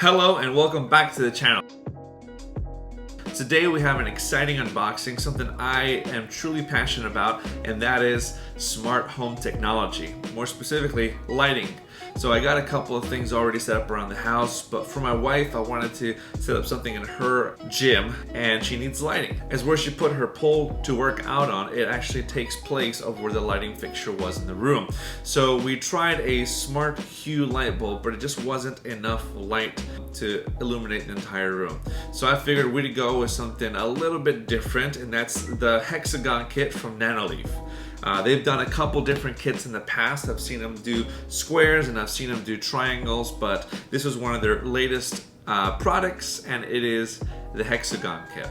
Hello and welcome back to the channel. Today we have an exciting unboxing, something I am truly passionate about, and that is smart home technology, more specifically lighting. So I got a couple of things already set up around the house, but for my wife I wanted to set up something in her gym, and she needs lighting. As where she put her pole to work out on, it actually takes place of where the lighting fixture was in the room. So we tried a smart hue light bulb, but it just wasn't enough light to illuminate the entire room. So I figured we'd go with something a little bit different, and that's the Hexagon kit from Nanoleaf. They've done a couple different kits in the past. I've seen them do squares and I've seen them do triangles, but this was one of their latest products, and it is the Hexagon kit.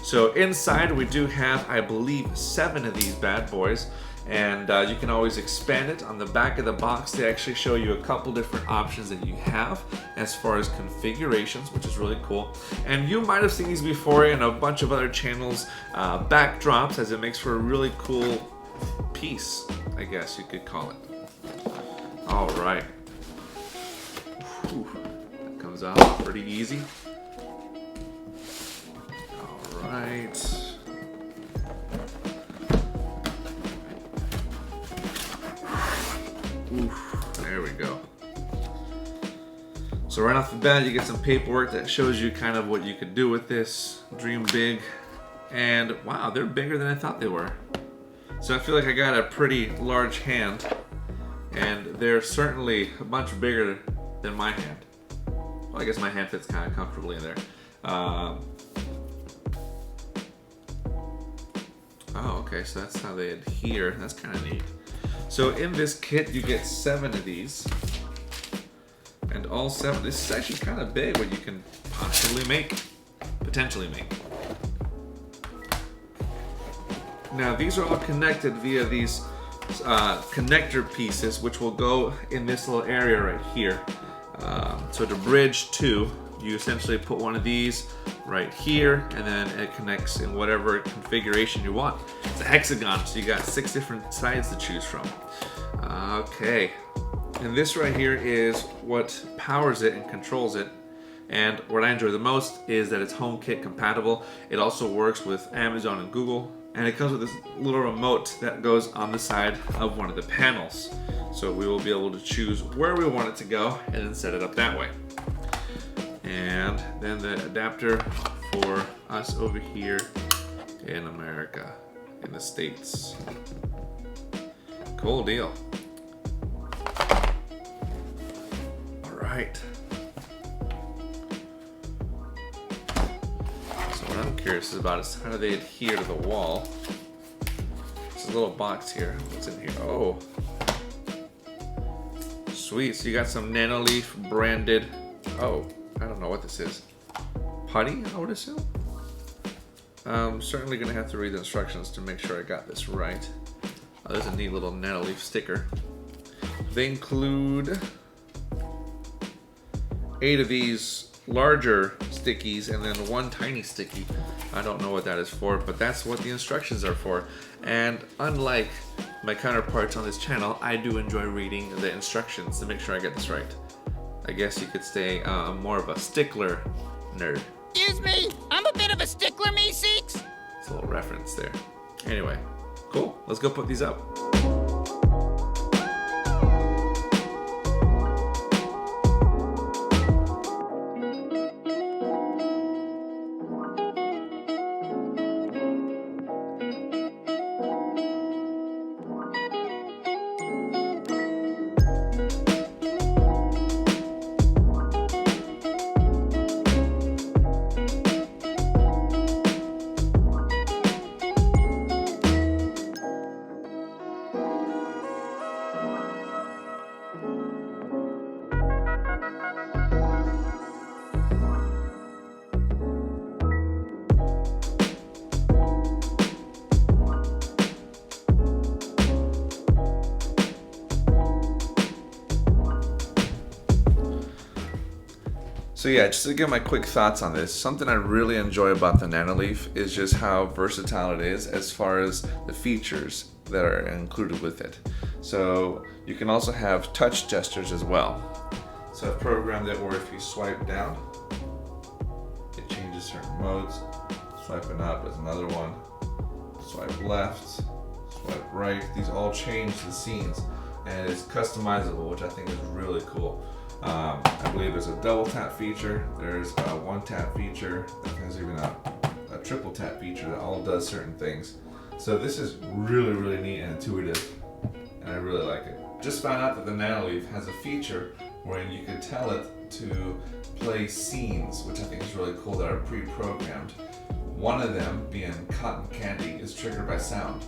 So inside we do have, I believe, 7 of these bad boys, and you can always expand it. On the back of the box they actually show you a couple different options that you have as far as configurations, which is really cool. And you might have seen these before in a bunch of other channels backdrops, as it makes for a really cool piece, I guess you could call it. All right. Whew. That comes out pretty easy. All right. Oof, there we go. So right off the bat, you get some paperwork that shows you kind of what you could do with this. Dream big. And wow, they're bigger than I thought they were. So I feel like I got a pretty large hand, and they're certainly a bunch bigger than my hand. Well, I guess my hand fits kind of comfortably in there. Oh, okay, so that's how they adhere. That's kind of neat. So in this kit, you get 7 of these, and all 7. This is actually kind of big, what you can possibly make, potentially make. Now these are all connected via these connector pieces, which will go in this little area right here. So to bridge 2, you essentially put one of these right here, and then it connects in whatever configuration you want. It's a hexagon, so you got 6 different sides to choose from. Okay, and this right here is what powers it and controls it. And what I enjoy the most is that it's HomeKit compatible. It also works with Amazon and Google. And it comes with this little remote that goes on the side of one of the panels. So we will be able to choose where we want it to go and then set it up that way. And then the adapter for us over here in America, in the States. Cool deal. All right. What I'm curious about is how do they adhere to the wall. There's a little box here. What's in here? Oh, sweet. So you got some Nanoleaf branded, oh, I don't know what this is. Putty, I would assume? I'm certainly gonna have to read the instructions to make sure I got this right. Oh, there's a neat little Nanoleaf sticker. They include 8 of these larger stickies and then 1 tiny sticky. I don't know what that is for, but that's what the instructions are for. And unlike my counterparts on this channel, I do enjoy reading the instructions to make sure I get this right. I guess you could say more of a stickler nerd. Excuse me, I'm a bit of a stickler, me-seeks. It's a little reference there. Anyway, cool. Let's go put these up. So yeah, just to give my quick thoughts on this, something I really enjoy about the Nanoleaf is just how versatile it is as far as the features that are included with it. So you can also have touch gestures as well. So So I've programmed it where if you swipe down, it changes certain modes. Swiping up is another one. Swipe left, swipe right. These all change the scenes, and it's customizable, which I think is really cool. I believe there's a double tap feature, there's a one tap feature, there's even a triple tap feature that all does certain things. So this is really neat and intuitive, and I really like it. Just found out that the Nanoleaf has a feature where you can tell it to play scenes, which I think is really cool, that are pre-programmed. One of them, being cotton candy, is triggered by sound.